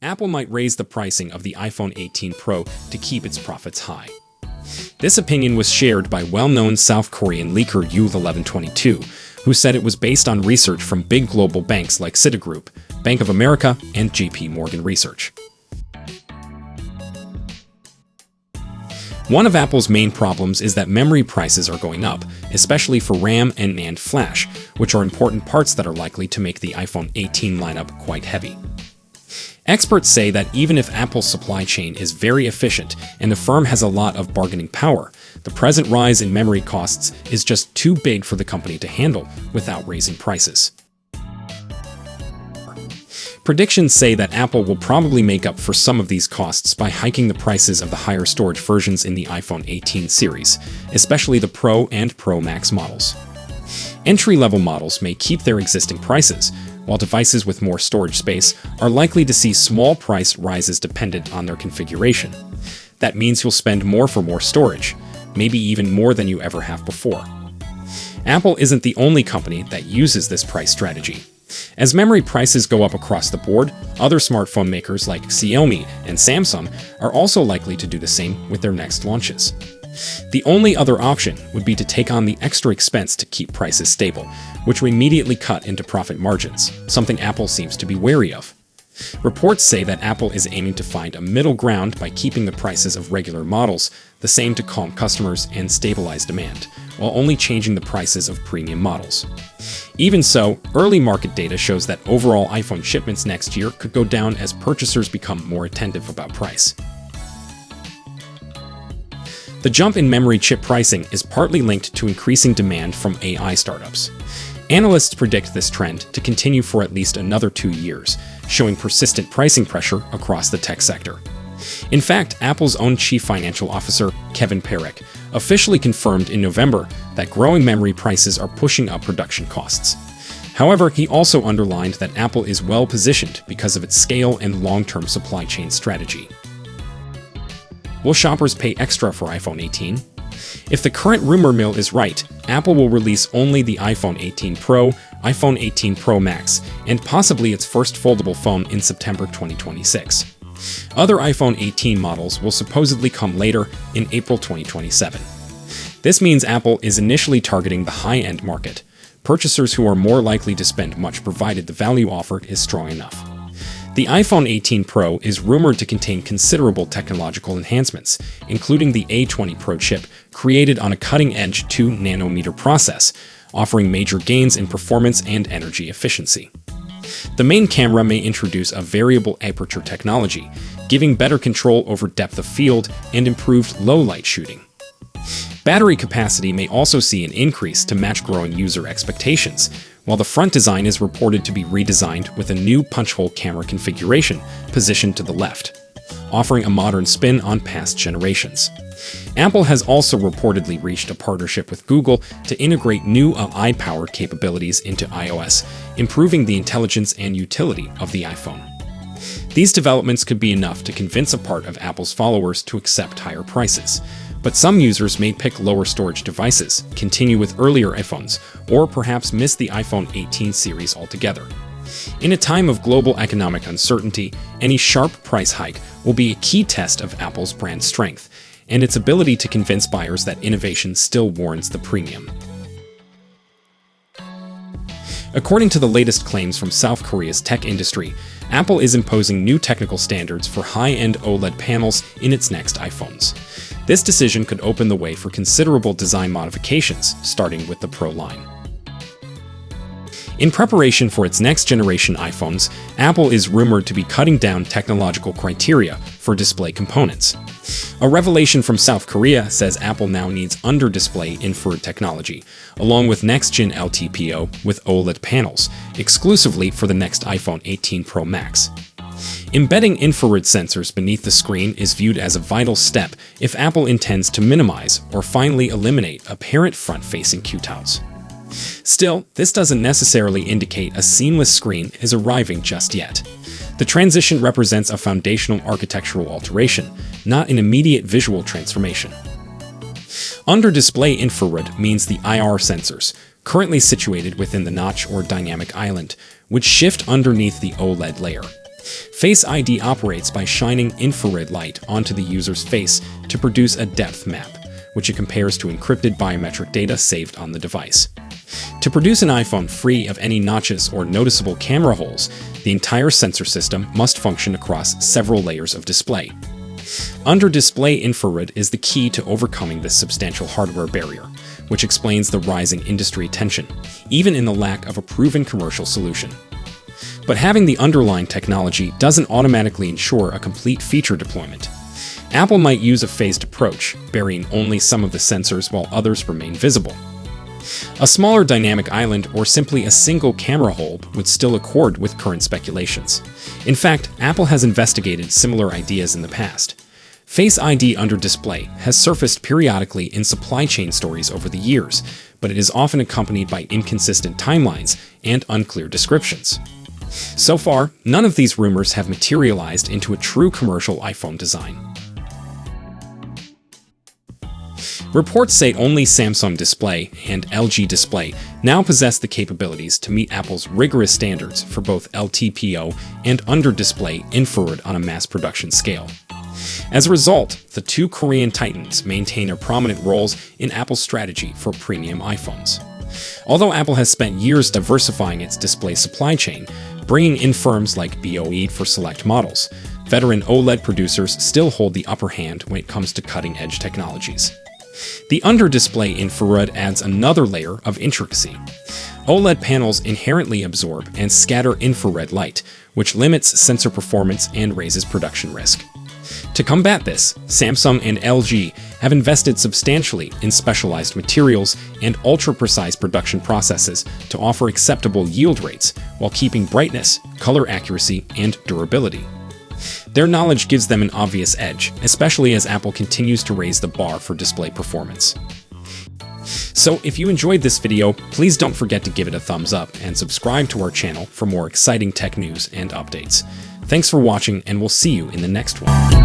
Apple might raise the pricing of the iPhone 18 Pro to keep its profits high. This opinion was shared by well-known South Korean leaker U1122, who said it was based on research from big global banks like Citigroup, Bank of America, and JP Morgan Research. One of Apple's main problems is that memory prices are going up, especially for RAM and NAND flash, which are important parts that are likely to make the iPhone 18 lineup quite heavy. Experts say that even if Apple's supply chain is very efficient and the firm has a lot of bargaining power, the present rise in memory costs is just too big for the company to handle without raising prices. Predictions say that Apple will probably make up for some of these costs by hiking the prices of the higher storage versions in the iPhone 18 series, especially the Pro and Pro Max models. Entry-level models may keep their existing prices, while devices with more storage space are likely to see small price rises dependent on their configuration. That means you'll spend more for more storage, maybe even more than you ever have before. Apple isn't the only company that uses this price strategy. As memory prices go up across the board, other smartphone makers like Xiaomi and Samsung are also likely to do the same with their next launches. The only other option would be to take on the extra expense to keep prices stable, which would immediately cut into profit margins, something Apple seems to be wary of. Reports say that Apple is aiming to find a middle ground by keeping the prices of regular models the same to calm customers and stabilize demand, while only changing the prices of premium models. Even so, early market data shows that overall iPhone shipments next year could go down as purchasers become more attentive about price. The jump in memory chip pricing is partly linked to increasing demand from AI startups. Analysts predict this trend to continue for at least another 2 years, showing persistent pricing pressure across the tech sector. In fact, Apple's own chief financial officer, Kevin Parek, officially confirmed in November that growing memory prices are pushing up production costs. However, he also underlined that Apple is well positioned because of its scale and long-term supply chain strategy. Will shoppers pay extra for iPhone 18? If the current rumor mill is right, Apple will release only the iPhone 18 Pro, iPhone 18 Pro Max, and possibly its first foldable phone in September 2026. Other iPhone 18 models will supposedly come later in April 2027. This means Apple is initially targeting the high-end market, purchasers who are more likely to spend much provided the value offered is strong enough. The iPhone 18 Pro is rumored to contain considerable technological enhancements, including the A19 Pro chip created on a cutting-edge 2nm process, offering major gains in performance and energy efficiency. The main camera may introduce a variable aperture technology, giving better control over depth of field and improved low-light shooting. Battery capacity may also see an increase to match growing user expectations, while the front design is reported to be redesigned with a new punch-hole camera configuration positioned to the left, offering a modern spin on past generations. Apple has also reportedly reached a partnership with Google to integrate new AI-powered capabilities into iOS, improving the intelligence and utility of the iPhone. These developments could be enough to convince a part of Apple's followers to accept higher prices, but some users may pick lower storage devices, continue with earlier iPhones, or perhaps miss the iPhone 18 series altogether. In a time of global economic uncertainty, any sharp price hike will be a key test of Apple's brand strength and its ability to convince buyers that innovation still warrants the premium. According to the latest claims from South Korea's tech industry, Apple is imposing new technical standards for high-end OLED panels in its next iPhones. This decision could open the way for considerable design modifications, starting with the Pro line. In preparation for its next-generation iPhones, Apple is rumored to be cutting down technological criteria for display components. A revelation from South Korea says Apple now needs under-display infrared technology, along with next-gen LTPO with OLED panels, exclusively for the next iPhone 18 Pro Max. Embedding infrared sensors beneath the screen is viewed as a vital step if Apple intends to minimize or finally eliminate apparent front-facing cutouts. Still, this doesn't necessarily indicate a seamless screen is arriving just yet. The transition represents a foundational architectural alteration, not an immediate visual transformation. Under-display infrared means the IR sensors, currently situated within the notch or dynamic island, which shift underneath the OLED layer. Face ID operates by shining infrared light onto the user's face to produce a depth map, which it compares to encrypted biometric data saved on the device. To produce an iPhone free of any notches or noticeable camera holes, the entire sensor system must function across several layers of display. Under-display infrared is the key to overcoming this substantial hardware barrier, which explains the rising industry attention, even in the lack of a proven commercial solution. But having the underlying technology doesn't automatically ensure a complete feature deployment. Apple might use a phased approach, burying only some of the sensors while others remain visible. A smaller dynamic island or simply a single camera hole would still accord with current speculations. In fact, Apple has investigated similar ideas in the past. Face ID under display has surfaced periodically in supply chain stories over the years, but it is often accompanied by inconsistent timelines and unclear descriptions. So far, none of these rumors have materialized into a true commercial iPhone design. Reports say only Samsung Display and LG Display now possess the capabilities to meet Apple's rigorous standards for both LTPO and under-display infrared on a mass production scale. As a result, the two Korean titans maintain their prominent roles in Apple's strategy for premium iPhones. Although Apple has spent years diversifying its display supply chain, bringing in firms like BOE for select models, veteran OLED producers still hold the upper hand when it comes to cutting-edge technologies. The under-display infrared adds another layer of intricacy. OLED panels inherently absorb and scatter infrared light, which limits sensor performance and raises production risk. To combat this, Samsung and LG have invested substantially in specialized materials and ultra-precise production processes to offer acceptable yield rates while keeping brightness, color accuracy, and durability. Their knowledge gives them an obvious edge, especially as Apple continues to raise the bar for display performance. So if you enjoyed this video, please don't forget to give it a thumbs up and subscribe to our channel for more exciting tech news and updates. Thanks for watching, and we'll see you in the next one.